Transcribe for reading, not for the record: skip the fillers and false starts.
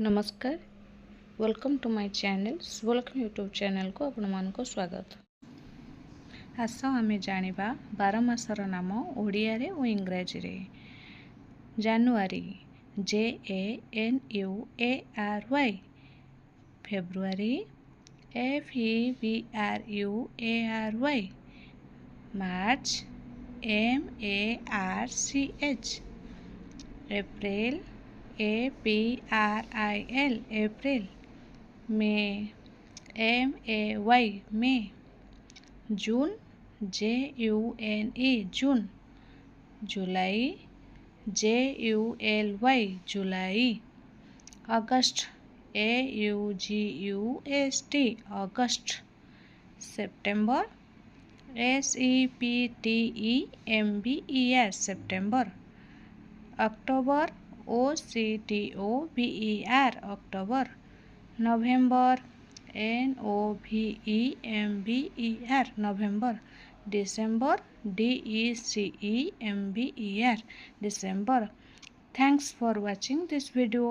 नमस्कार welcome to my channel welcome YouTube channel को आपण मान को स्वागत। आस आम जानिबा 12 मासर नाम ओडिया रे और इंग्राजी रे। January JANUARY, February FEBRUARY, March MARCH, April APRIL April, May MAY May, June JUNE June, July JULY July, August AUGUST August, September SEPTEMBER September, October OCTOBER October, November NOVEMBER November, December DECEMBER December. Thanks for watching this video.